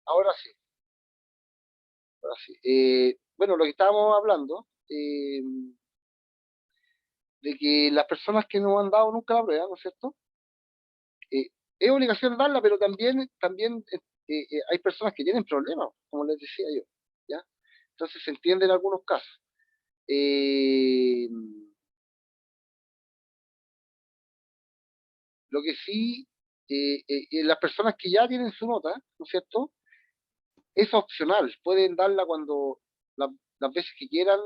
Ahora sí, ahora sí. Bueno, lo que estábamos hablando, de que las personas que no han dado nunca la prueba, ¿no es cierto? Eh, es obligación darla, pero también hay personas que tienen problemas, como les decía yo, ¿ya? Entonces se entiende en algunos casos. Eh, lo que sí, las personas que ya tienen su nota, ¿no es cierto? Es opcional, pueden darla cuando la- las veces que quieran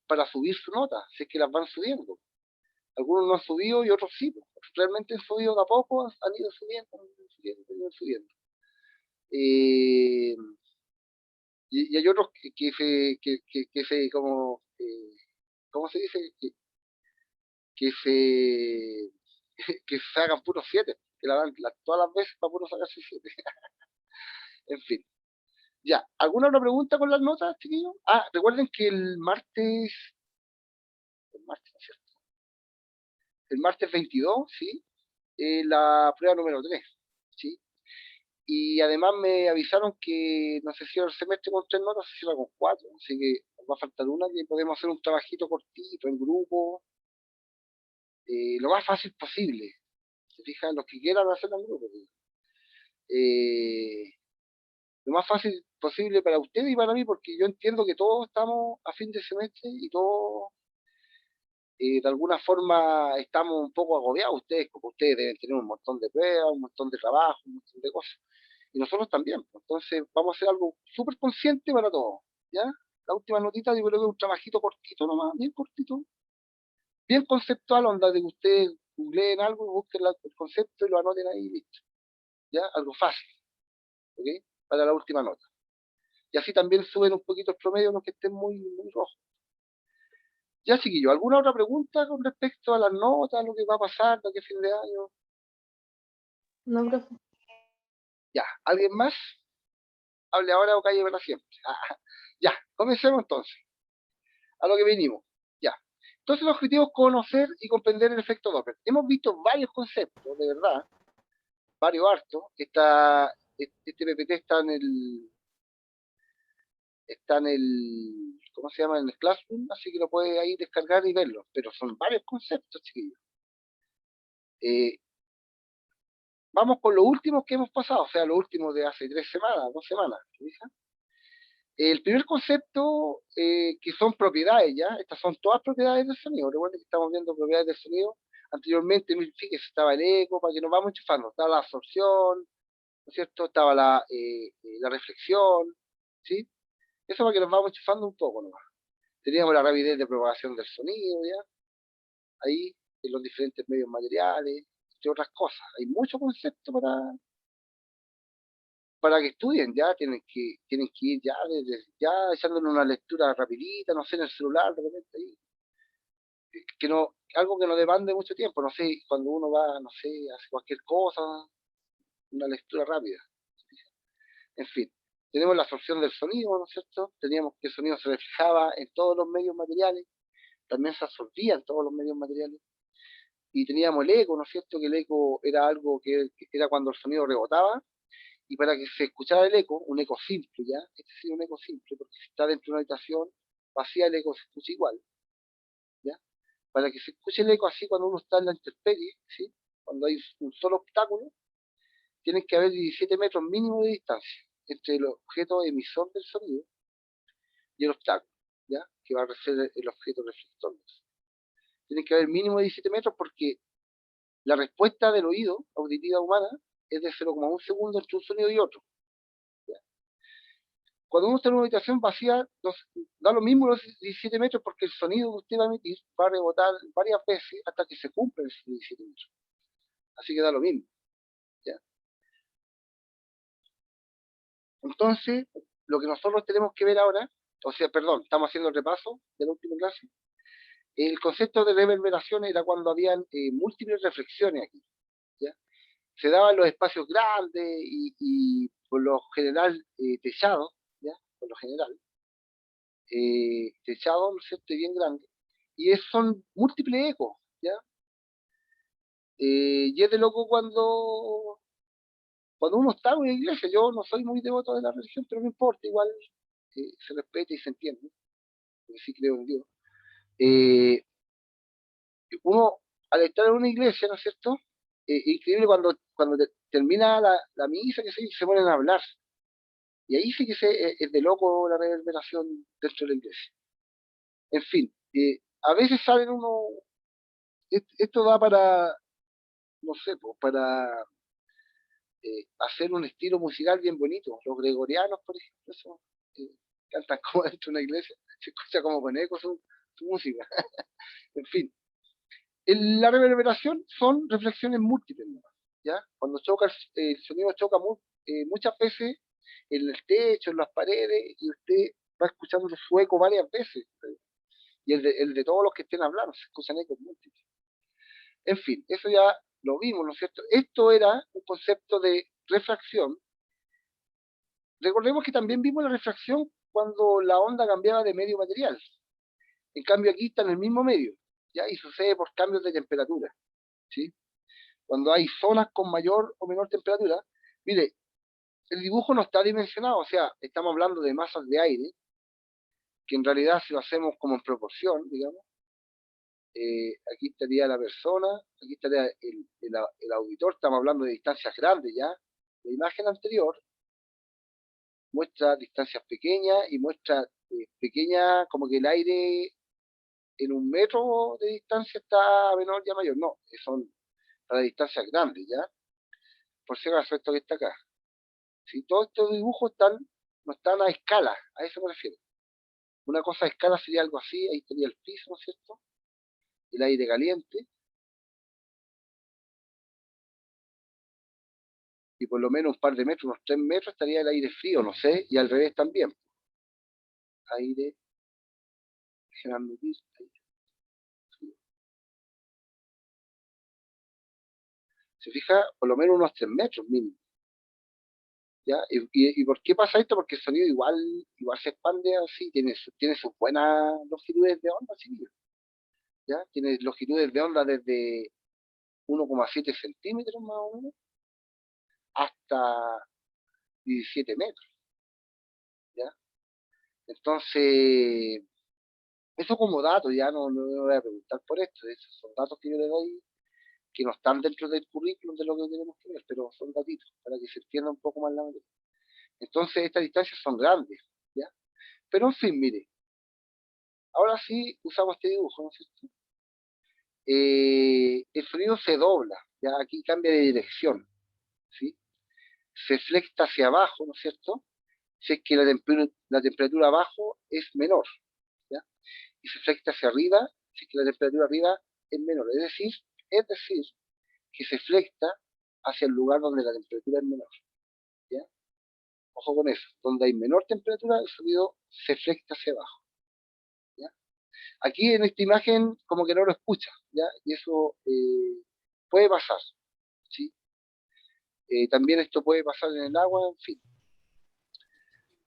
para subir su nota, si es que las van subiendo. Algunos no han subido y otros sí, pues. Realmente han subido de a poco, han ido subiendo, han ido subiendo, han ido subiendo. Eh, y hay otros que se como, ¿cómo se dice? Que se, que se hagan puros siete, que la dan todas las veces para puro sacarse siete. En fin. Ya, ¿alguna otra pregunta con las notas, chiquillos? Ah, recuerden que el martes, ¿no es cierto? El martes 22, ¿sí? La prueba número 3, ¿sí? Y además me avisaron que no sé si era el semestre con 3 notas, si era con 4, así que nos va a faltar una que podemos hacer un trabajito cortito en grupo, lo más fácil posible. Se fijan, los que quieran hacerlo en grupo. Eh, lo más fácil posible para ustedes y para mí, porque yo entiendo que todos estamos a fin de semestre y todos de alguna forma estamos un poco agobiados ustedes, porque ustedes deben tener un montón de pruebas, un montón de trabajo, un montón de cosas. Y nosotros también. Entonces vamos a hacer algo súper consciente para todos. ¿Ya? La última notita yo creo que es un trabajito cortito nomás, bien cortito, bien conceptual, onda de que ustedes googleen algo, busquen el concepto y lo anoten ahí y listo. ¿Ya? Algo fácil, ¿ok? Para la última nota. Y así también suben un poquito el promedio los que estén muy, muy rojos. Ya, chiquillo, ¿alguna otra pregunta con respecto a las notas, lo que va a pasar de aquí a fin de año? No, profe. Ya, ¿alguien más? Hable ahora o calle para siempre. Ya, comencemos entonces, a lo que venimos. Ya. Entonces el objetivo es conocer y comprender el efecto Doppler. Hemos visto varios conceptos, de verdad, varios hartos. Este PPT está en el, ¿cómo se llama? En el Classroom, así que lo puede ahí descargar y verlo. Pero son varios conceptos, chiquillos. Eh, Vamos con los últimos que hemos pasado, o sea, los últimos de hace 3 semanas, 2 semanas. ¿Fija? El primer concepto, que son propiedades, ¿ya? Estas son todas propiedades del sonido. Recuerden que estamos viendo propiedades del sonido. Anteriormente, fíjese, estaba el eco, para que nos vamos enchufando. Estaba la absorción, ¿no es cierto? Estaba la reflexión, ¿sí? Eso para que nos vamos enchufando un poco nomás. Teníamos la rapidez de propagación del sonido, ¿ya? Ahí, en los diferentes medios materiales, entre otras cosas. Hay muchos conceptos para que estudien, ya tienen que ir ya desde ya echándole una lectura rapidita, no sé, en el celular, de repente ahí, que no, algo que no demande mucho tiempo, no sé, cuando uno va, no sé, hace cualquier cosa, una lectura rápida. En fin, tenemos la absorción del sonido, ¿no es cierto? Teníamos que el sonido se reflejaba en todos los medios materiales, también se absorbía en todos los medios materiales, y teníamos el eco, ¿no es cierto? Que el eco era algo que era cuando el sonido rebotaba. Y para que se escuchara el eco, un eco simple, ¿ya? Este sería un eco simple, porque si está dentro de una habitación vacía, el eco se escucha igual, ¿ya? Para que se escuche el eco así cuando uno está en la intemperie, ¿sí? Cuando hay un solo obstáculo, tienen que haber 17 metros mínimo de distancia entre el objeto emisor del sonido y el obstáculo, ¿ya? Que va a ser el objeto reflector. Tienen que haber mínimo de 17 metros porque la respuesta del oído auditiva humana es de 0,1 segundo entre un sonido y otro. Cuando uno está en una habitación vacía, da lo mismo los 17 metros porque el sonido que usted va a emitir va a rebotar varias veces hasta que se cumplen esos 17 metros. Así que da lo mismo. ¿Ya? Entonces, lo que nosotros tenemos que ver ahora, o sea, perdón, estamos haciendo el repaso de la última clase. El concepto de reverberación era cuando habían múltiples reflexiones aquí. ¿Ya? Se daban los espacios grandes y por lo general techados, ¿ya? Por lo general, techados, ¿no es cierto? Y bien grandes. Y son múltiples ecos, ¿ya? Y es de loco cuando cuando uno está en una iglesia, yo no soy muy devoto de la religión, pero no importa, igual se respeta y se entiende, porque sí creo en Dios. Eh, Uno, al estar en una iglesia, ¿no es cierto? Increíble cuando termina la misa, que se ponen a hablar. Y ahí sí que es de loco la reverberación dentro de la iglesia. En fin, a veces salen uno, esto da para, no sé, pues, para hacer un estilo musical bien bonito. Los gregorianos, por ejemplo, eso, eh, cantan como dentro de una iglesia, se escucha como con eco su música. En fin, la reverberación son reflexiones múltiples, ¿no? ¿Ya? Cuando choca, el sonido choca muchas veces en el techo, en las paredes, y usted va escuchando su eco varias veces. Y el de todos los que estén hablando, se escuchan ecos múltiples. En fin, eso ya lo vimos, ¿no es cierto? Esto era un concepto de refracción. Recordemos que también vimos la refracción cuando la onda cambiaba de medio material. En cambio aquí está en el mismo medio, ¿ya? Y sucede por cambios de temperatura, ¿sí? Cuando hay zonas con mayor o menor temperatura, mire, el dibujo no está dimensionado, o sea, estamos hablando de masas de aire, que en realidad si lo hacemos como en proporción, digamos, aquí estaría la persona, aquí estaría el auditor, estamos hablando de distancias grandes ya. La imagen anterior muestra distancias pequeñas y muestra pequeñas, como que el aire en 1 metro de distancia está menor ya mayor, no, son para distancias grandes ya, por si acaso esto que está acá. Si todos estos dibujos no están a escala, a eso me refiero. Una cosa a escala sería algo así, ahí estaría el piso, ¿no es cierto? El aire caliente, y por lo menos un par de metros, unos 3 metros, estaría el aire frío, no sé, y al revés también. Aire, generando aire frío. Se fija, por lo menos unos 3 metros mínimo. ¿Ya? ¿Y por qué pasa esto? Porque el sonido igual se expande así, tiene sus buenas longitudes de onda, sí, ¿ya? Tiene longitudes de onda desde 1,7 centímetros más o menos hasta 17 metros, ¿ya? Entonces, eso como dato, ya no me voy a preguntar por esto, esos son datos que yo le doy que no están dentro del currículum de lo que tenemos que ver, pero son datitos para que se entienda un poco más la materia. Entonces, estas distancias son grandes, ¿ya? Pero en fin, mire, ahora sí usamos este dibujo, ¿no es cierto? El sonido se dobla, ya aquí cambia de dirección, ¿sí? Se flecta hacia abajo, ¿no es cierto? Si es que la temperatura abajo es menor, ¿ya? Y se flecta hacia arriba si es que la temperatura arriba es menor. Es decir, que se flecta hacia el lugar donde la temperatura es menor, ¿ya? Ojo con eso, donde hay menor temperatura, el sonido se flecta hacia abajo, ¿ya? Aquí en esta imagen como que no lo escucha, ¿ya? Y eso puede pasar, ¿sí? También esto puede pasar en el agua, en fin.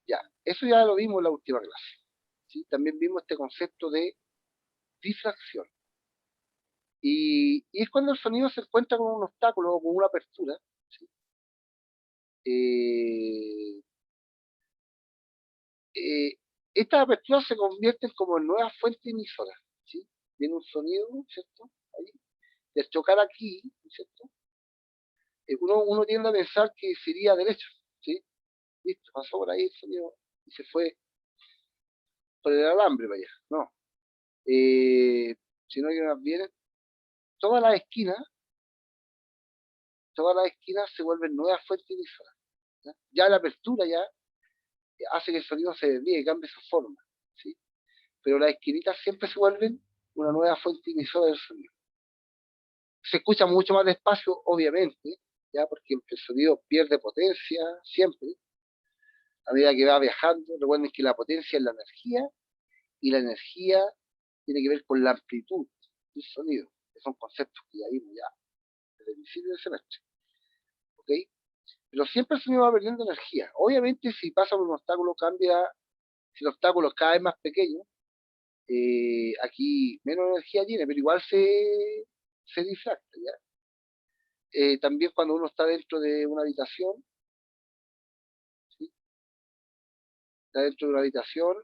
Ya, eso ya lo vimos en la última clase, ¿sí? También vimos este concepto de difracción. Y es cuando el sonido se encuentra con un obstáculo o con una apertura, ¿sí? Eh, eh, Estas aperturas se convierten como en nuevas fuentes emisoras, ¿sí? Viene un sonido, ¿cierto? Ahí, y al chocar aquí, ¿cierto? Uno tiende a pensar que sería derecho, ¿sí? Listo, pasó por ahí el sonido y se fue por el alambre para allá, no. Sino que más bien todas las esquinas, todas las esquinas se vuelven nuevas fuentes emisoras, ¿ya? Ya la apertura ya hace que el sonido se desvíe, cambie su forma, ¿sí? Pero las esquinitas siempre se vuelven una nueva fuente emisora del sonido. Se escucha mucho más despacio, obviamente, ya porque el sonido pierde potencia siempre a medida que va viajando. Recuerden que la potencia es la energía y la energía tiene que ver con la amplitud del sonido, que son conceptos que ya vimos ya desde el principio del semestre, ¿ok? Pero siempre el sonido va perdiendo energía. Obviamente si pasa por un obstáculo cambia, si el obstáculo es cada vez más pequeño, aquí menos energía tiene, pero igual se difracta, ¿ya? también cuando uno está dentro de una habitación, ¿sí? Está dentro de una habitación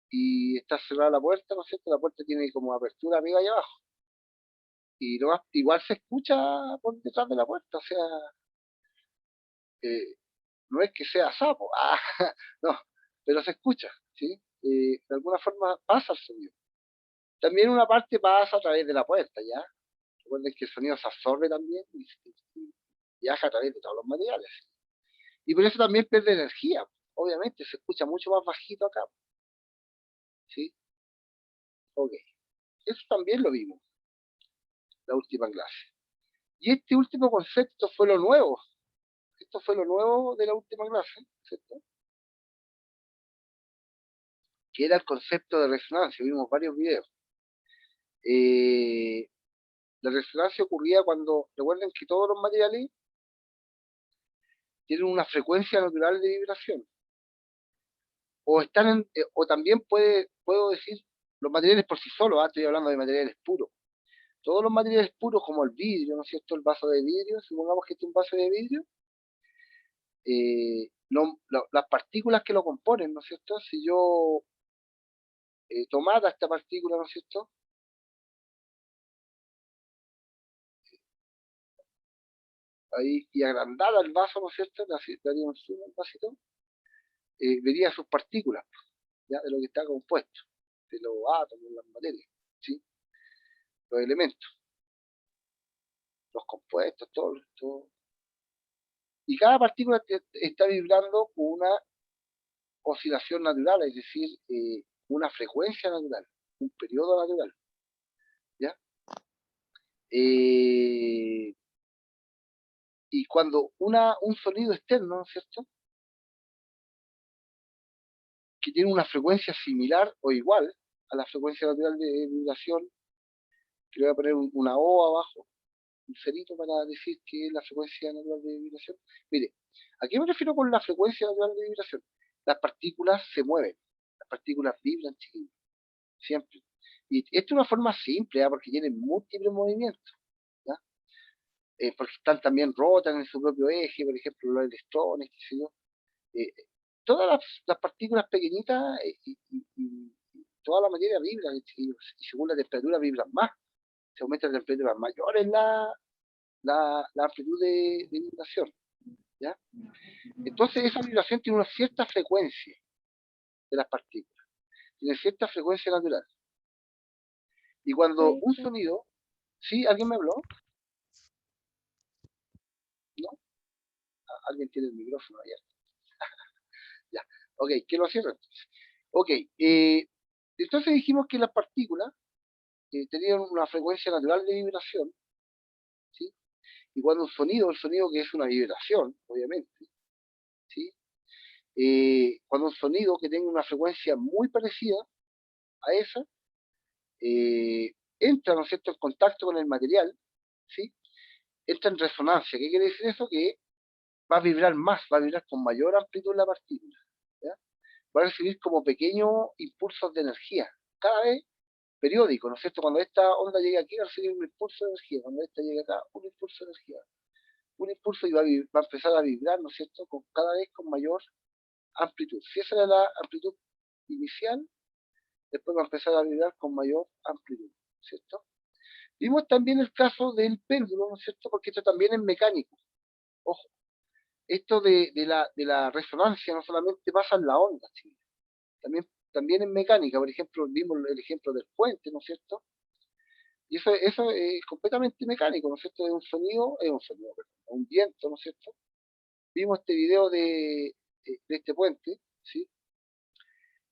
y está cerrada la puerta, ¿no es cierto? La puerta tiene como apertura arriba y abajo. Y igual se escucha por detrás de la puerta, o sea, eh, no es que sea sapo, no, pero se escucha, ¿sí? De alguna forma pasa el sonido. También una parte pasa a través de la puerta, ¿ya? Recuerden que el sonido se absorbe también y viaja a través de todos los materiales. Y por eso también pierde energía, obviamente, se escucha mucho más bajito acá, ¿sí? Ok, eso también lo vimos la última clase. Y este último concepto fue lo nuevo. Esto fue lo nuevo de la última clase, ¿cierto? Que era el concepto de resonancia. Vimos varios videos. Eh, la resonancia ocurría cuando, recuerden que todos los materiales tienen una frecuencia natural de vibración. O están o también puedo decir los materiales por sí solos, estoy hablando de materiales puros. Todos los materiales puros, como el vidrio, ¿no es cierto? El vaso de vidrio, supongamos que este es un vaso de vidrio, las partículas que lo componen, ¿no es cierto? Si yo tomara esta partícula, ¿no es cierto? Ahí, y agrandara el vaso, ¿no es cierto? Daría un zoom al vasito, vería sus partículas, ¿ya? De lo que está compuesto, de los átomos, las materias, ¿sí? Los elementos, los compuestos, todo. Y cada partícula está vibrando con una oscilación natural, es decir, una frecuencia natural, un periodo natural, ¿ya? Eh, y cuando un sonido externo, ¿no es cierto? Que tiene una frecuencia similar o igual a la frecuencia natural de vibración, que le voy a poner una O abajo, un cerito para decir que es la frecuencia natural de vibración. Mire, ¿a qué me refiero con la frecuencia natural de vibración? Las partículas se mueven, las partículas vibran, chiquillos, siempre. Y esto es una forma simple, porque tienen múltiples movimientos, ¿ya? Porque están también rotan en su propio eje, por ejemplo, los electrones, qué sé yo. Eh, todas las partículas pequeñitas y toda la materia vibra, y según la temperatura vibran más. Se aumenta la temperatura mayor en la amplitud de vibración, ¿ya? Entonces esa vibración tiene una cierta frecuencia de las partículas, tiene cierta frecuencia natural. Y cuando un sonido, ¿sí? ¿Alguien me habló? ¿No? Alguien tiene el micrófono abierto. Ya, ok, que lo cierro entonces. Ok, entonces dijimos que las partículas tenían una frecuencia natural de vibración, ¿sí? Y cuando el sonido que es una vibración, obviamente, ¿sí? Cuando un sonido que tenga una frecuencia muy parecida a esa, entra, ¿no es cierto?, en contacto con el material, ¿sí? Entra en resonancia. ¿Qué quiere decir eso? Que va a vibrar más, va a vibrar con mayor amplitud la partícula, ¿ya? Va a recibir como pequeños impulsos de energía, cada vez periódico, ¿no es cierto? Cuando esta onda llegue aquí, va a recibir un impulso de energía, cuando esta llegue acá, un impulso de energía, un impulso y va a empezar a vibrar, ¿no es cierto?, cada vez con mayor amplitud. Si esa era la amplitud inicial, después va a empezar a vibrar con mayor amplitud, ¿cierto? Vimos también el caso del péndulo, ¿no es cierto? Porque esto también es mecánico. Ojo, esto de la resonancia no solamente pasa en la onda, ¿sí? También es mecánica. Por ejemplo, vimos el ejemplo del puente, ¿no es cierto? Y eso es completamente mecánico, ¿no es cierto? Perdón, un viento, ¿no es cierto? Vimos este video de este puente, ¿sí?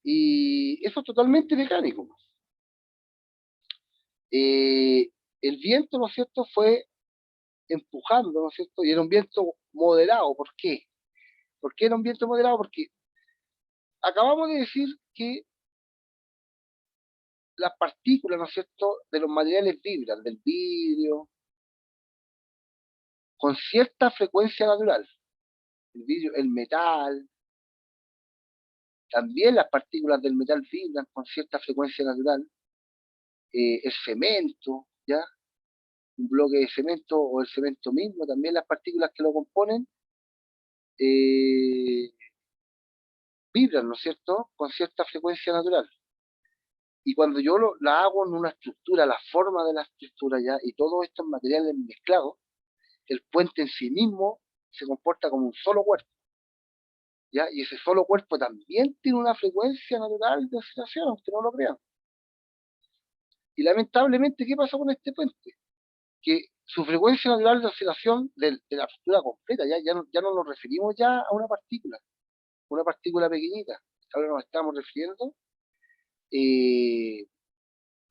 Y eso es totalmente mecánico. El viento, ¿no es cierto?, fue empujando, ¿no es cierto? Y era un viento moderado. ¿Por qué? ¿Por qué era un viento moderado? Porque acabamos de decir que las partículas, ¿no es cierto?, de los materiales vibran, del vidrio, con cierta frecuencia natural. El vidrio, el metal, también las partículas del metal vibran con cierta frecuencia natural. El cemento, ¿ya? bloque de cemento o el cemento mismo, también las partículas que lo componen vibran, ¿no es cierto?, con cierta frecuencia natural. Y cuando yo la hago en una estructura, la forma de la estructura ya, y todos estos materiales mezclados, el puente en sí mismo se comporta como un solo cuerpo, ¿ya? Y ese solo cuerpo también tiene una frecuencia natural de oscilación, aunque no lo crean. Y lamentablemente, ¿qué pasa con este puente? Que su frecuencia natural de oscilación de la estructura completa, ya no nos referimos ya a una partícula pequeñita. Ahora nos estamos refiriendo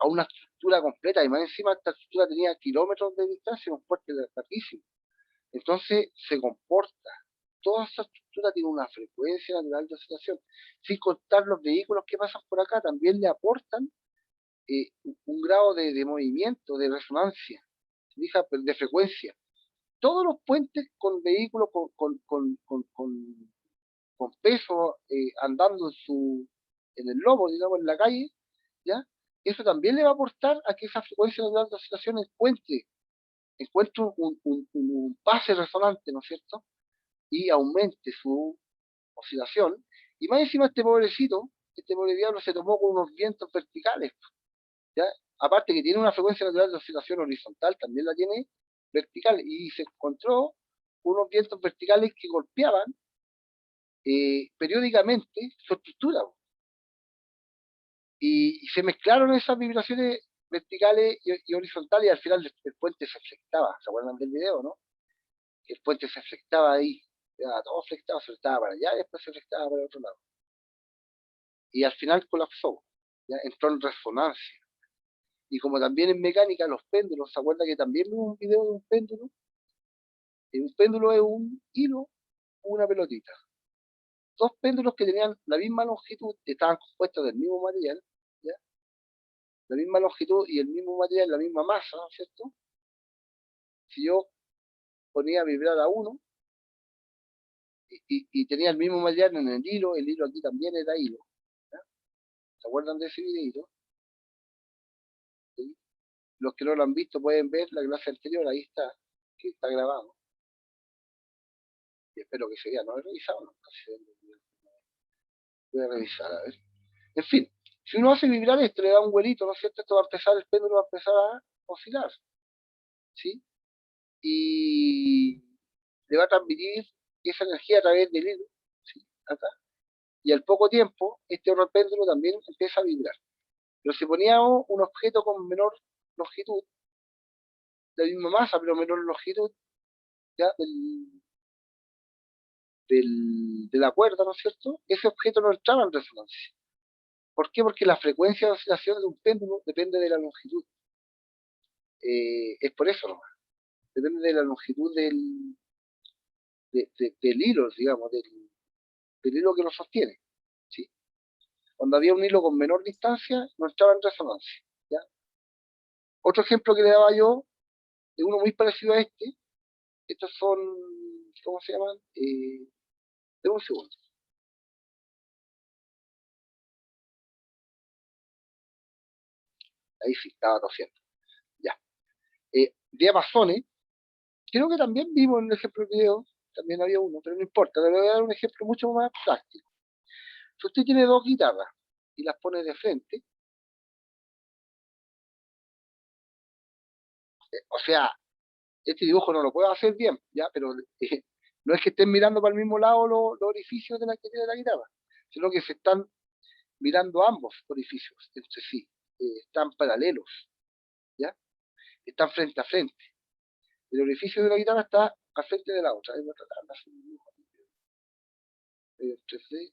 a una estructura completa, y más encima esta estructura tenía kilómetros de distancia, un puente larguísimo. Entonces se comporta, toda esa estructura tiene una frecuencia natural de oscilación, sin contar los vehículos que pasan por acá, también le aportan un grado de movimiento, de resonancia, de frecuencia. Todos los puentes con vehículos con peso andando en el lomo, digamos, en la calle, ¿ya? Eso también le va a aportar a que esa frecuencia natural de oscilación encuentre un pase resonante, ¿no es cierto? Y aumente su oscilación. Y más encima este pobre diablo se tomó con unos vientos verticales, ¿ya? Aparte que tiene una frecuencia natural de oscilación horizontal, también la tiene vertical, y se encontró unos vientos verticales que golpeaban periódicamente su estructura, y se mezclaron esas vibraciones verticales y horizontales, y al final el puente se flectaba. ¿Se acuerdan del video, no? El puente se flectaba ahí, ya, todo flectado, se flectaba para allá y después se flectaba para el otro lado. Y al final colapsó, ya entró en resonancia. Y como también en mecánica, los péndulos, ¿se acuerdan que también hubo un video de un péndulo? Y un péndulo es un hilo o una pelotita. Dos péndulos que tenían la misma longitud, estaban compuestos del mismo material, ¿ya? La misma longitud y el mismo material, la misma masa, ¿no es cierto? Si yo ponía a vibrar a uno y tenía el mismo material en el hilo aquí también era hilo, ¿ya? ¿Se acuerdan de ese videito? ¿Sí? Los que no lo han visto pueden ver la clase anterior, ahí está, que está grabado. Y espero que se vea, no lo he revisado, no, voy a revisar, a ver. En fin, si uno hace vibrar esto, le da un vuelito, ¿no es cierto? Esto va a empezar, el péndulo va a empezar a oscilar, ¿sí? Y le va a transmitir esa energía a través del hilo, ¿sí? Acá. Y al poco tiempo, este otro péndulo también empieza a vibrar. Pero si poníamos un objeto con menor longitud, de la misma masa, pero menor longitud, ¿ya? De la cuerda, ¿no es cierto? Ese objeto no entraba en resonancia. ¿Por qué? Porque la frecuencia de oscilación de un péndulo depende de la longitud. Es por eso nomás. Depende de la longitud del hilo, digamos, del hilo que lo sostiene, ¿sí? Cuando había un hilo con menor distancia, no entraba en resonancia, ¿ya? Otro ejemplo que le daba yo, de uno muy parecido a este, estos son, ¿cómo se llaman? De un segundo. Ahí sí, estaba tosiendo. Ya. Diapasones, creo que también vimos en el ejemplo del video, también había uno, pero no importa, le voy a dar un ejemplo mucho más práctico. Si usted tiene dos guitarras y las pone de frente, o sea, este dibujo no lo puedo hacer bien, ya, pero no es que estén mirando para el mismo lado los orificios de la que tiene la guitarra, sino que se están mirando ambos orificios entre sí, están paralelos, ya, están frente a frente. El orificio de la guitarra está al frente de la otra. Ahí voy a tratar de hacer un dibujo en 3D,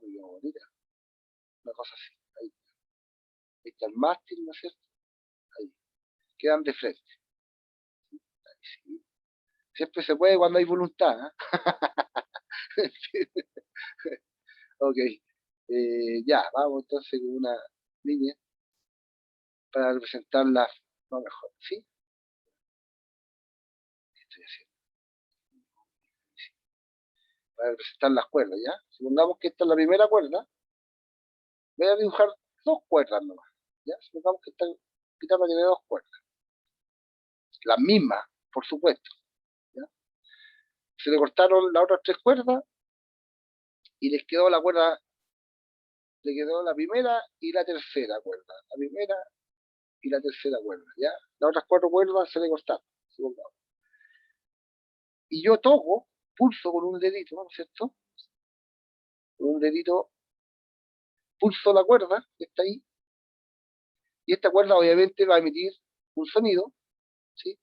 muy bonita, una cosa así. Ahí está el mástil, ¿no es cierto? Ahí, quedan de frente. Ahí sí. Siempre se puede cuando hay voluntad, ¿eh? Ok, ya, vamos entonces con una línea para representarla no mejor, ¿sí? ¿Qué estoy haciendo? Para representar las cuerdas, ¿ya? Supongamos que esta es la primera cuerda, voy a dibujar dos cuerdas nomás, ¿ya? Supongamos que esta guitarra tiene dos cuerdas, las mismas, por supuesto, ¿ya? Se le cortaron las otras tres cuerdas y les quedó la cuerda, le quedó la primera y la tercera cuerda, la primera y la tercera cuerda, ¿ya? Las otras cuatro cuerdas se le cortaron, supongamos. Y yo toco, pulso con un dedito, ¿no es cierto? Con un dedito pulso la cuerda que está ahí, y esta cuerda obviamente va a emitir un sonido, ¿sí?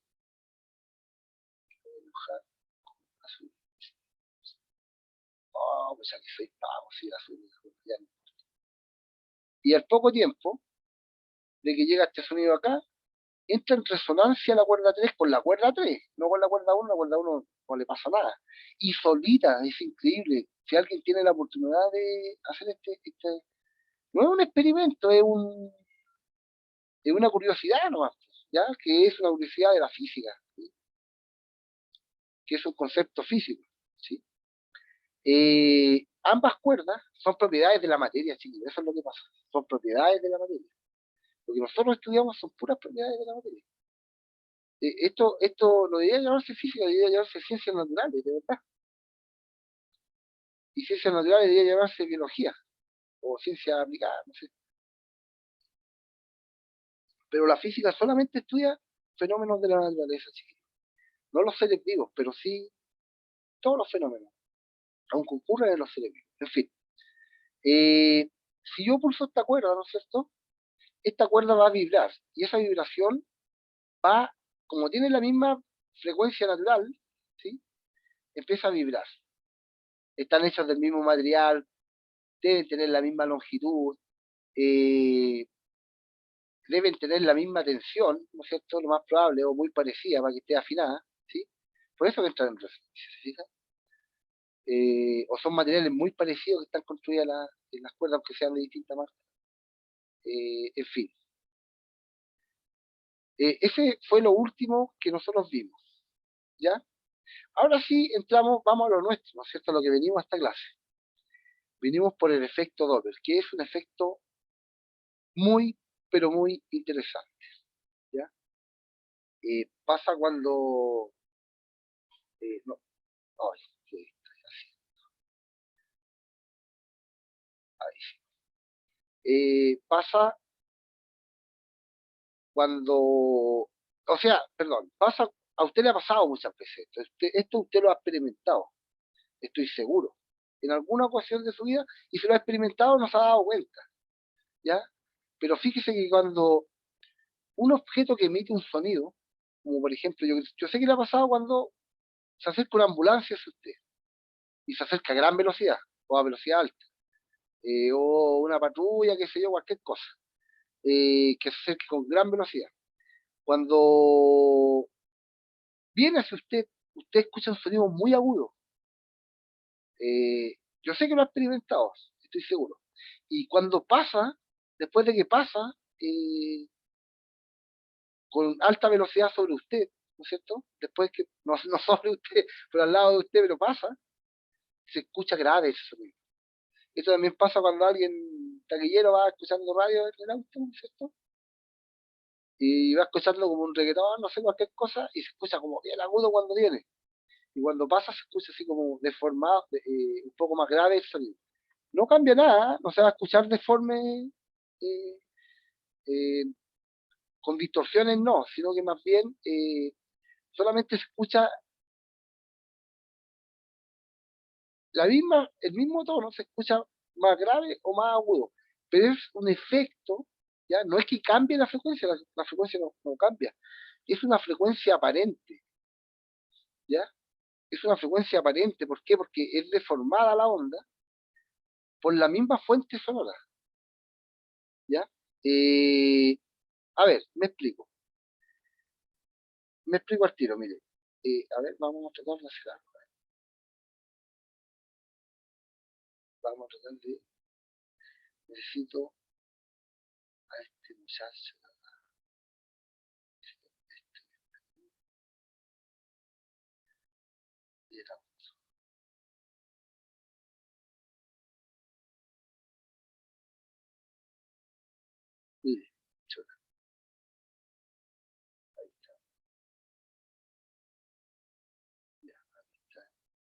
Oh, pues aquí soy pavo, sí, azul. Y al poco tiempo de que llega este sonido acá, entra en resonancia la cuerda 3 con la cuerda 3, no con la cuerda 1, la cuerda 1 no le pasa nada. Y solita, es increíble. Si alguien tiene la oportunidad de hacer no es un experimento, es una curiosidad nomás, ¿ya? Que es una curiosidad de la física, ¿sí? Que es un concepto físico, ¿sí? Ambas cuerdas son propiedades de la materia, chicos, eso es lo que pasa, son propiedades de la materia. Lo que nosotros estudiamos son puras propiedades de la materia. Esto no debería llamarse física, debería llamarse ciencias naturales, de verdad. Y ciencias naturales debería llamarse biología o ciencia aplicada, no sé. Pero la física solamente estudia fenómenos de la naturaleza, chicos. No los seres vivos, pero sí todos los fenómenos, aunque ocurran en los seres vivos. En fin, si yo pulso esta cuerda, ¿no es cierto? Esta cuerda va a vibrar y esa vibración va, como tiene la misma frecuencia natural, ¿sí? Empieza a vibrar. Están hechas del mismo material, deben tener la misma longitud, eh, deben tener la misma tensión, ¿no es cierto? Lo más probable, o muy parecida para que esté afinada, ¿sí? Por eso que entran en resonancia, ¿se fijan? O son materiales muy parecidos que están construidas en las cuerdas, aunque sean de distinta marca. En fin. Ese fue lo último que nosotros vimos, ¿ya? Ahora sí entramos, vamos a lo nuestro, ¿no es cierto? A lo que venimos a esta clase. Venimos por el efecto Doppler, que es un efecto muy, pero muy interesante, ¿ya? Pasa cuando... no, ay, ¿qué estoy haciendo? Ahí sí. Pasa cuando... O sea, perdón, pasa... A usted le ha pasado muchas veces esto. Esto usted lo ha experimentado, estoy seguro. En alguna ocasión de su vida, y si lo ha experimentado, no se ha dado cuenta, ¿ya? Pero fíjese que cuando un objeto que emite un sonido, como por ejemplo, yo sé que le ha pasado cuando se acerca una ambulancia hacia usted y se acerca a gran velocidad o a velocidad alta, o una patrulla, qué sé yo, cualquier cosa, que se acerque con gran velocidad. Cuando viene hacia usted, usted escucha un sonido muy agudo. Yo sé que lo ha experimentado, estoy seguro. Y cuando pasa, después de que pasa, eh, con alta velocidad sobre usted, ¿no es cierto? Después que, no, no sobre usted, pero al lado de usted, pero pasa, se escucha grave ese sonido. Eso también pasa cuando alguien taquillero va escuchando radio en el auto, ¿no es cierto? Y va escuchando como un reggaetón, no sé, cualquier cosa, y se escucha como bien agudo cuando viene. Y cuando pasa se escucha así como deformado, un poco más grave el sonido. No cambia nada, no se va a escuchar deforme, eh, eh, con distorsiones no, sino que más bien solamente se escucha el mismo tono, se escucha más grave o más agudo, pero es un efecto, ¿ya? No es que cambie la frecuencia no cambia, es una frecuencia aparente, ¿ya? Es una frecuencia aparente, ¿por qué? Porque es deformada la onda por la misma fuente sonora, ¿ya? Eh, a ver, me explico al tiro, mire. A ver, vamos a tratar de hacer algo. Vamos a tratar de, necesito a este muchacho.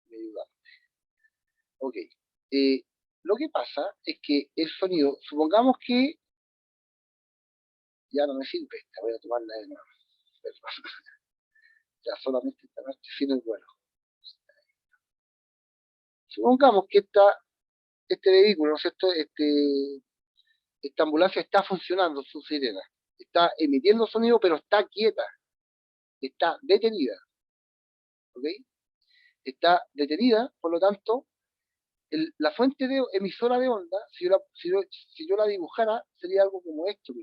mi ayudante. Ok. Lo que pasa es que el sonido, supongamos que ya no me sirve esta, voy a tomarla de nuevo. Ya solamente esta noche sin el vuelo. Supongamos que este vehículo, ¿no es cierto? Esta ambulancia está funcionando, su sirena. Está emitiendo sonido, pero está quieta. Está detenida. ¿Ok? Está detenida, por lo tanto, la fuente de emisora de onda, si yo la dibujara, sería algo como esto.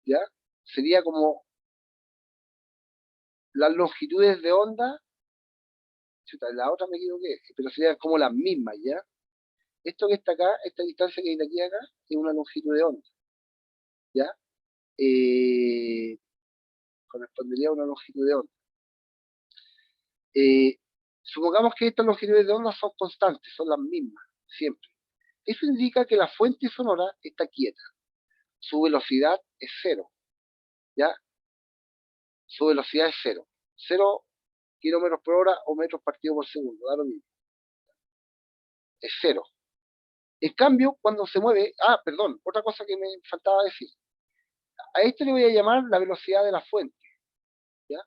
¿Ya? Sería como las longitudes de onda, chuta, la otra me equivoqué, pero serían como las mismas, ¿ya? Esto que está acá, esta distancia que hay de aquí a acá, es una longitud de onda, ¿ya? Eh, Correspondería a una longitud de onda. Eh, Supongamos que estas longitudes de onda son constantes, son las mismas, siempre. Eso indica que la fuente sonora está quieta. Su velocidad es cero, ¿ya? Su velocidad es cero. 0 kilómetros por hora o metros partidos por segundo, da lo mismo. Es cero. En cambio, cuando se mueve, perdón, otra cosa que me faltaba decir. A esto le voy a llamar la velocidad de la fuente, ¿ya?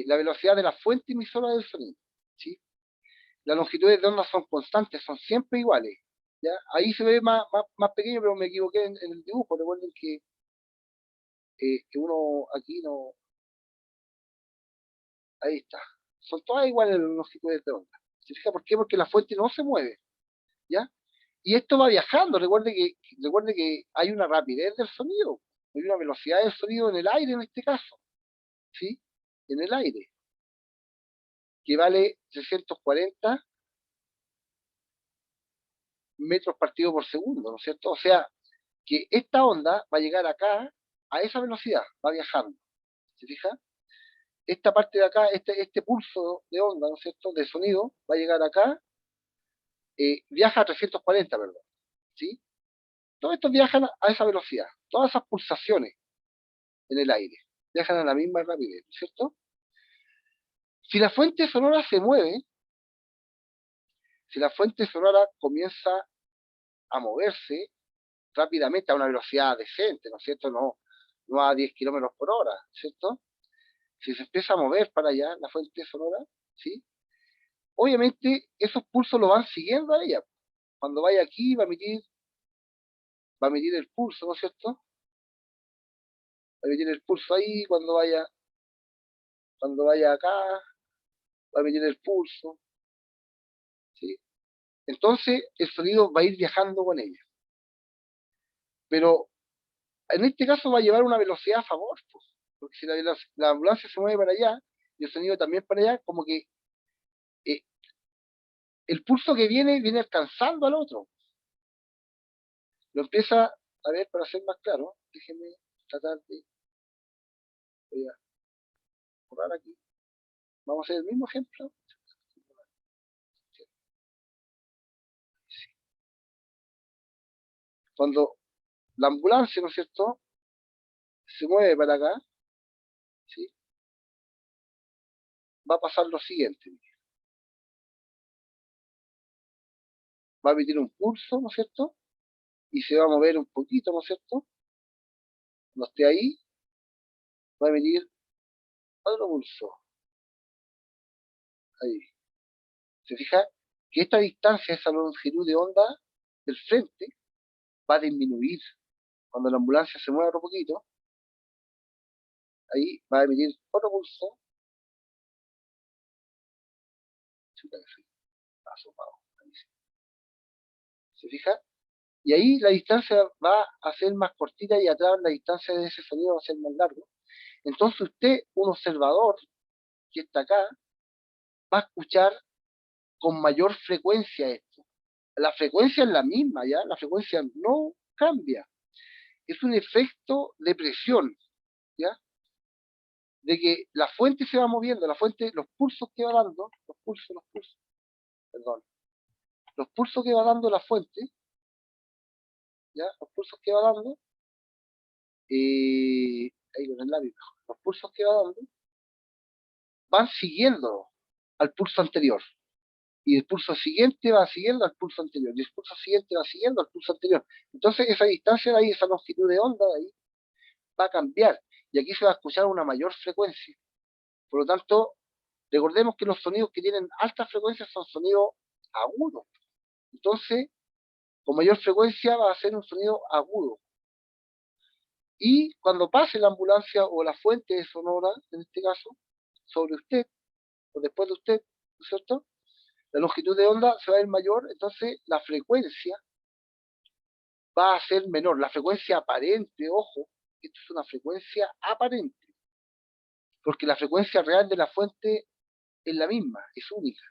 La velocidad de la fuente emisora del sonido, ¿sí? Las longitudes de onda son constantes, son siempre iguales, ¿ya? Ahí se ve más pequeño, pero me equivoqué en el dibujo. Recuerden que uno aquí no... Ahí está. Son todas iguales las longitudes de onda. ¿Se fija por qué? Porque la fuente no se mueve, ¿ya? Y esto va viajando. Recuerde que hay una rapidez del sonido, hay una velocidad del sonido en el aire en este caso, ¿sí? En el aire, que vale 640 metros partidos por segundo, ¿no es cierto? O sea, que esta onda va a llegar acá a esa velocidad, va viajando. ¿Se fija? Esta parte de acá, este pulso de onda, ¿no es cierto?, de sonido, va a llegar acá, viaja a 340, perdón, ¿sí? Todos estos viajan a esa velocidad, todas esas pulsaciones en el aire, viajan a la misma rapidez, ¿no es cierto? Si la fuente sonora se mueve, si la fuente sonora comienza a moverse rápidamente a una velocidad decente, ¿no es cierto? No a 10 kilómetros por hora, ¿cierto? Si se empieza a mover para allá la fuente sonora, ¿sí? Obviamente esos pulsos lo van siguiendo a ella. Cuando vaya aquí va a emitir el pulso, ¿no es cierto? Va a emitir el pulso ahí, cuando vaya acá, va a emitir el pulso, ¿sí? Entonces el sonido va a ir viajando con ella. Pero en este caso va a llevar una velocidad a favor, pues, porque si la ambulancia se mueve para allá y el sonido también para allá, como que eh, el pulso que viene alcanzando al otro. Lo empieza a ver para ser más claro. Déjenme tratar de... Voy a borrar aquí. Vamos a hacer el mismo ejemplo. Cuando la ambulancia, ¿no es cierto?, se mueve para acá, ¿sí? Va a pasar lo siguiente. Va a emitir un pulso, ¿no es cierto? Y se va a mover un poquito, ¿no es cierto? Cuando esté ahí, va a emitir otro pulso. Ahí. ¿Se fija? Que esta distancia, esa longitud de onda del frente, va a disminuir. Cuando la ambulancia se mueva otro poquito, ahí va a emitir otro pulso. ¿Se fija? Y ahí la distancia va a ser más cortita y atrás la distancia de ese sonido va a ser más largo. Entonces usted, un observador que está acá, va a escuchar con mayor frecuencia esto. La frecuencia es la misma, ¿ya? La frecuencia no cambia. Es un efecto de presión, ¿ya? de que la fuente se va moviendo, la fuente, los pulsos que va dando, perdón, los pulsos que va dando la fuente, ¿ya? Los pulsos que va dando, ahí con el lápiz, los pulsos que va dando, van siguiendo al pulso anterior. Y el pulso siguiente va siguiendo al pulso anterior. Y el pulso siguiente va siguiendo al pulso anterior. Entonces esa distancia de ahí, esa longitud de onda de ahí, va a cambiar. Y aquí se va a escuchar una mayor frecuencia. Por lo tanto, recordemos que los sonidos que tienen altas frecuencias son sonidos agudos. Entonces, con mayor frecuencia va a ser un sonido agudo. Y cuando pase la ambulancia o la fuente sonora, en este caso, sobre usted, o después de usted, ¿no es cierto? La longitud de onda se va a ir mayor, entonces la frecuencia va a ser menor. La frecuencia aparente, ojo, esto es una frecuencia aparente, porque la frecuencia real de la fuente es la misma, es única,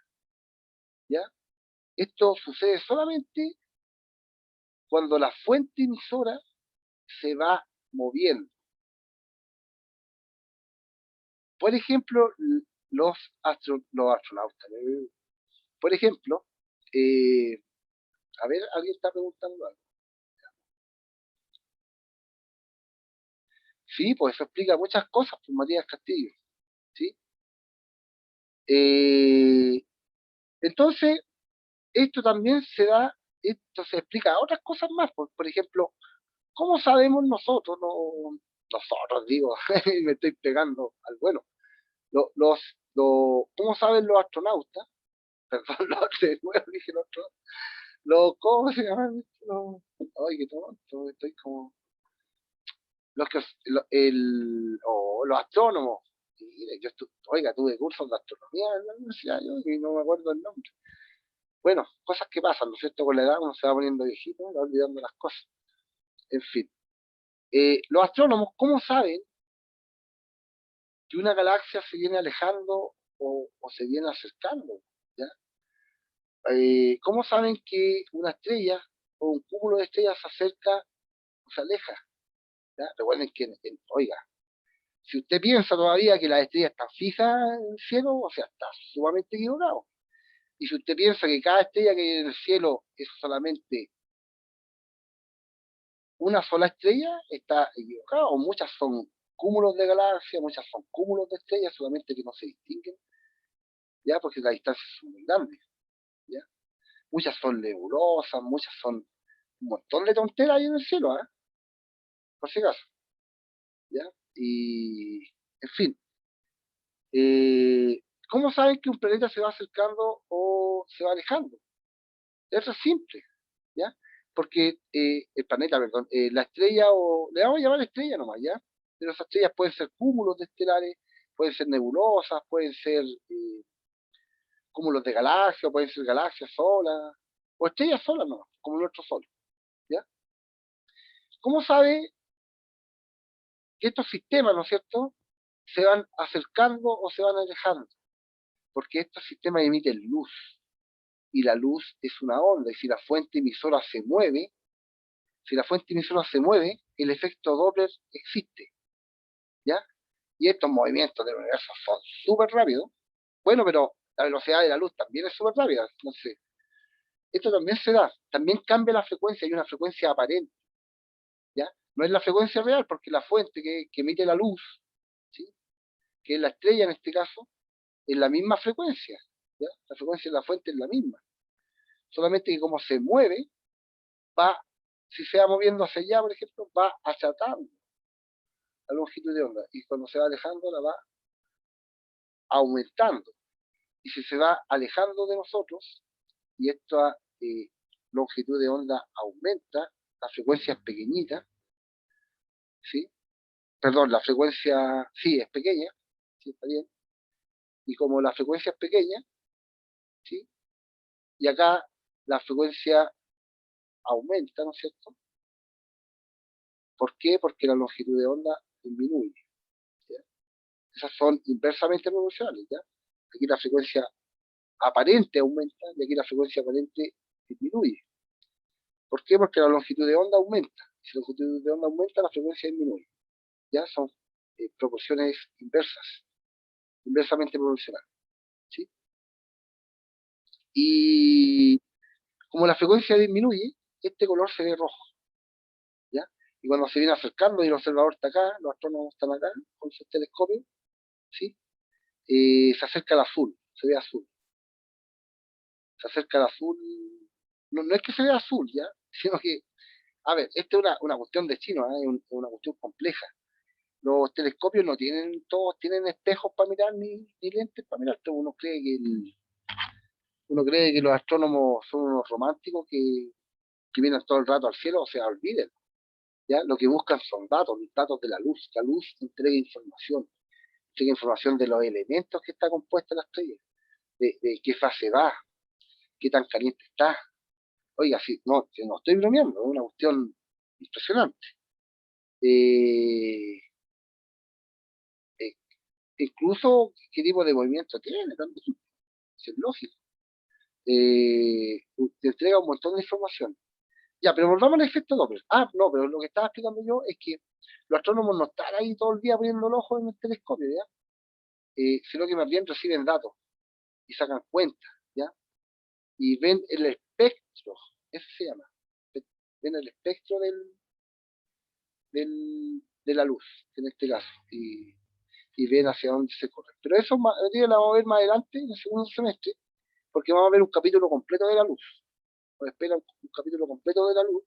¿ya? Esto sucede solamente cuando la fuente emisora se va moviendo. Por ejemplo, los astronautas. Por ejemplo, a ver, alguien está preguntando algo. Sí, pues eso explica muchas cosas, por Matías Castillo. ¿Sí? Eh, entonces, esto también se da, esto se explica otras cosas más. Por ejemplo, ¿cómo sabemos nosotros, nosotros digo, me estoy pegando al vuelo, ¿cómo saben los astronautas? Perdón, de nuevo dije ¿cómo se llaman? Ay, qué tonto, estoy como, los que, los astrónomos. Mire, oiga, tuve cursos de astronomía en la universidad, yo, y no me acuerdo el nombre. Bueno, cosas que pasan, ¿no es cierto? Con la edad uno se va poniendo viejito, va olvidando las cosas. En fin. Los astrónomos, ¿cómo saben que una galaxia se viene alejando o se viene acercando? ¿Ya? ¿Cómo saben que una estrella o un cúmulo de estrellas se acerca o se aleja? ¿Ya? Recuerden que, oiga, si usted piensa todavía que las estrellas están fijas en el cielo, o sea, está sumamente equivocado. Y si usted piensa que cada estrella que hay en el cielo es solamente una sola estrella, está equivocado. Muchas son cúmulos de galaxias, muchas son cúmulos de estrellas, solamente que no se distinguen, ya, porque las distancias son muy grandes, ya. Muchas son nebulosas, muchas son un montón de tonteras ahí en el cielo, ¿eh? Por si acaso, ya. Y, en fin, ¿cómo saben que un planeta se va acercando o se va alejando? Eso es simple, ¿ya? Porque el planeta, perdón, la estrella, o le vamos a llamar estrella nomás, ¿ya? Pero esas estrellas pueden ser cúmulos de estelares, pueden ser nebulosas, pueden ser cúmulos de galaxias, pueden ser galaxias solas, o estrellas solas nomás, como nuestro Sol, ¿ya? ¿Cómo sabe que estos sistemas, ¿no es cierto?, se van acercando o se van alejando? Porque estos sistemas emiten luz, y la luz es una onda, y si la fuente emisora se mueve, el efecto Doppler existe, ¿ya? Y estos movimientos del universo son súper rápidos. Bueno, pero la velocidad de la luz también es súper rápida. Entonces, esto también se da. También cambia la frecuencia, hay una frecuencia aparente, ¿ya? No es la frecuencia real, porque la fuente que emite la luz, ¿sí?, que es la estrella en este caso, es la misma frecuencia, ¿ya? La frecuencia de la fuente es la misma. Solamente que como se mueve, va, si se va moviendo hacia allá, por ejemplo, va achatando la longitud de onda, y cuando se va alejando la va aumentando. Y si se va alejando de nosotros y esta longitud de onda aumenta, la frecuencia es pequeñita, ¿sí? Perdón, la frecuencia sí es pequeña, ¿sí? Está bien. Y como la frecuencia es pequeña, ¿sí?, y acá la frecuencia aumenta, ¿no es cierto? ¿Por qué? Porque la longitud de onda disminuye, ¿ya? Esas son inversamente proporcionales, ¿ya? Aquí la frecuencia aparente aumenta y aquí la frecuencia aparente disminuye. ¿Por qué? Porque la longitud de onda aumenta. Si la longitud de onda aumenta, la frecuencia disminuye. Ya son proporciones inversamente proporcionales, ¿sí? Y como la frecuencia disminuye, este color se ve rojo, ¿ya? Y cuando se viene acercando y el observador está acá, los astrónomos están acá con sus telescopios, ¿sí? Se acerca al azul, se ve azul. Se acerca al azul. No, no es que se vea azul, ¿ya? Sino que, a ver, esta es una cuestión de chino, ¿eh? Es una cuestión compleja. Los telescopios no tienen, todos tienen espejos para mirar ni lentes para mirar. Entonces uno cree que los astrónomos son unos románticos que vienen todo el rato al cielo, o sea, olviden. ¿Ya? Lo que buscan son datos, datos de la luz. La luz entrega información de los elementos que está compuesta la estrella, de qué fase va, qué tan caliente está. Oiga, sí, no, no estoy bromeando, es una cuestión impresionante. Eh, eh, Incluso qué tipo de movimiento tiene también, es lógico. Te entrega un montón de información. Ya, pero volvamos al efecto Doppler. Ah, no, pero lo que estaba explicando yo es que los astrónomos no están ahí todo el día poniendo el ojo en el telescopio, ¿ya? Sino que más bien reciben datos y sacan cuentas, ¿ya? Y ven el espectro, eso se llama. Ven el espectro de la luz, en este caso, y ven hacia dónde se corre. Pero eso lo vamos a ver más adelante, en el segundo semestre, porque vamos a ver un capítulo completo de la luz. Nos espera un capítulo completo de la luz.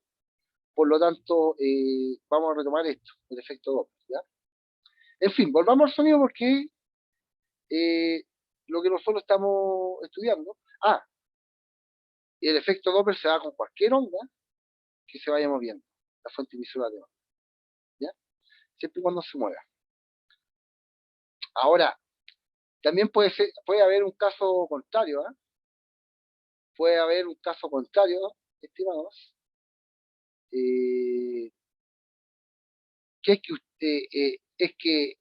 Por lo tanto, vamos a retomar esto, el efecto Doppler, ¿ya? En fin, volvamos al sonido porque lo que nosotros estamos estudiando. Ah, el efecto Doppler se da con cualquier onda que se vaya moviendo, la fuente emisora de onda, ¿ya? Siempre y cuando se mueva. Ahora, también puede haber un caso contrario, ¿eh? Puede haber un caso contrario, estimados, eh, que es que es que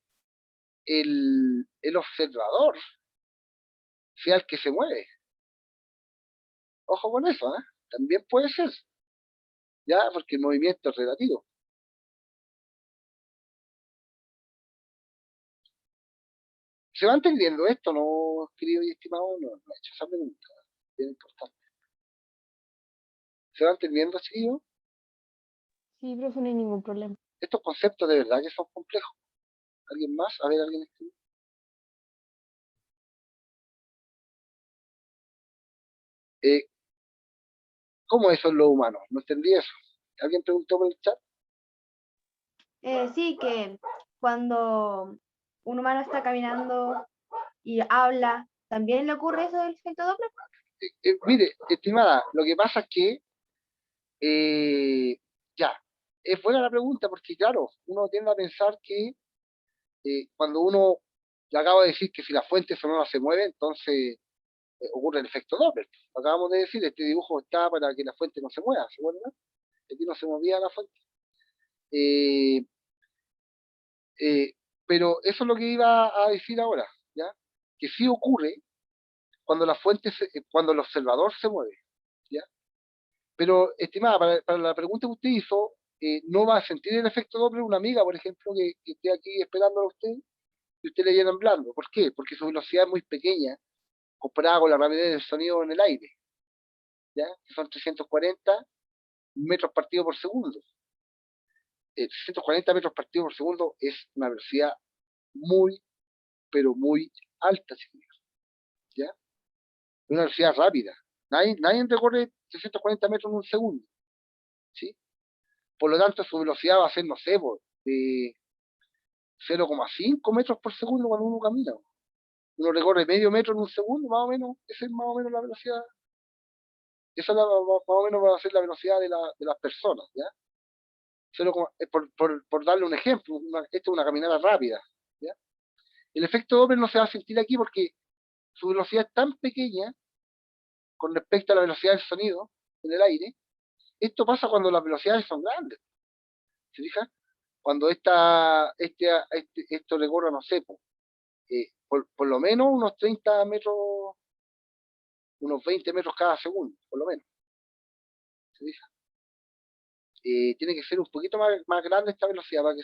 el observador sea el que se mueve. Ojo con eso, ¿eh? También puede ser, ¿ya? Porque el movimiento es relativo. ¿Se va entendiendo esto, no, querido y estimado? No, no he hecho esa pregunta, bien importante. ¿Se va entendiendo, chiquillo? Sí, profe, no hay ningún problema. Estos conceptos de verdad que son complejos. ¿Alguien más? A ver, ¿alguien escribe? Eh, ¿Cómo eso es lo humano? No entendí eso. ¿Alguien preguntó por el chat? Sí, que cuando un humano está caminando y habla, ¿también le ocurre eso del efecto Doppler? Mire, estimada, lo que pasa es que, eh, ya, es buena la pregunta porque, claro, uno tiende a pensar que cuando uno, le acabo de decir que si la fuente sonora se mueve, entonces ocurre el efecto Doppler. Lo acabamos de decir, este dibujo está para que la fuente no se mueva, ¿se acuerdan? Aquí no se movía la fuente. Eh, eh, pero eso es lo que iba a decir ahora, ¿ya? Que sí ocurre cuando cuando el observador se mueve, ¿ya? Pero, estimada, para la pregunta que usted hizo, no va a sentir el efecto Doppler una amiga, por ejemplo, que esté aquí esperando a usted y usted le llena en blando. ¿Por qué? Porque su velocidad es muy pequeña comparada con la rapidez del sonido en el aire, ¿ya? Que son 340 metros partidos por segundo. 340 metros partidos por segundo es una velocidad muy, pero muy alta, chicos, ¿ya? Es una velocidad rápida. Nadie recorre 340 metros en un segundo, ¿sí? Por lo tanto, su velocidad va a ser, no sé, de 0,5 metros por segundo cuando uno camina. Uno recorre medio metro en un segundo, más o menos, esa es más o menos la velocidad. Esa es más o menos va a ser la velocidad de las personas, ¿ya? Por darle un ejemplo, esto es una caminata rápida, ¿ya? El efecto Doppler no se va a sentir aquí porque su velocidad es tan pequeña con respecto a la velocidad del sonido en el aire. Esto pasa cuando las velocidades son grandes, ¿se fija? Cuando esto recorre, no sé, por lo menos unos 30 metros, unos 20 metros cada segundo, por lo menos, ¿se fija? Tiene que ser un poquito más grande esta velocidad para que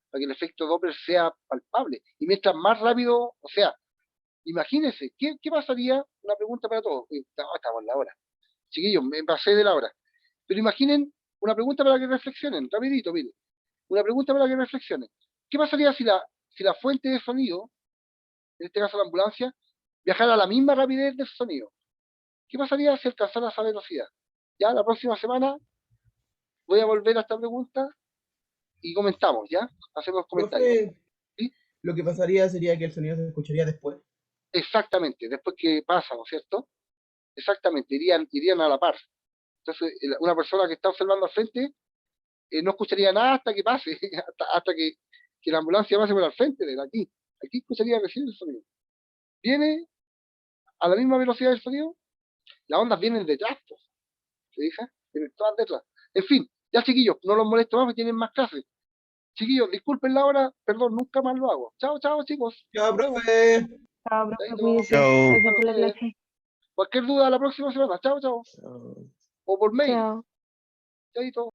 para que el efecto Doppler sea palpable. Y mientras más rápido, o sea, imagínense, ¿qué pasaría? Una pregunta para todos. Estamos en la hora. Chiquillos, me pasé de la hora. Pero imaginen una pregunta para que reflexionen, rapidito, mire. Una pregunta para que reflexionen. ¿Qué pasaría si la fuente de sonido, en este caso la ambulancia, viajara a la misma rapidez del sonido? ¿Qué pasaría si alcanzara esa velocidad? Ya la próxima semana voy a volver a esta pregunta y comentamos, ¿ya? Hacemos comentarios. Profe, ¿Sí? lo que pasaría sería que el sonido se escucharía después. Exactamente, después que pasa, ¿no es cierto? Exactamente, irían a la par. Entonces, una persona que está observando al frente no escucharía nada hasta que pase, hasta que la ambulancia pase por al frente de él, aquí. Aquí escucharía recién el sonido. Viene a la misma velocidad del sonido, las ondas vienen detrás, pues, ¿se dice? Vienen todas detrás. En fin, ya chiquillos, no los molesto más porque tienen más clases. Chiquillos, disculpen la hora, perdón, nunca más lo hago. Chao, chao, chicos. Chao, Nos vemos. profe. Chao, profe, Chaito. cuídese. Chao. Gracias por la Ustedes. clase. Cualquier duda la próxima semana. Chao, chao. Chao. O por mail. Chao. Chaito.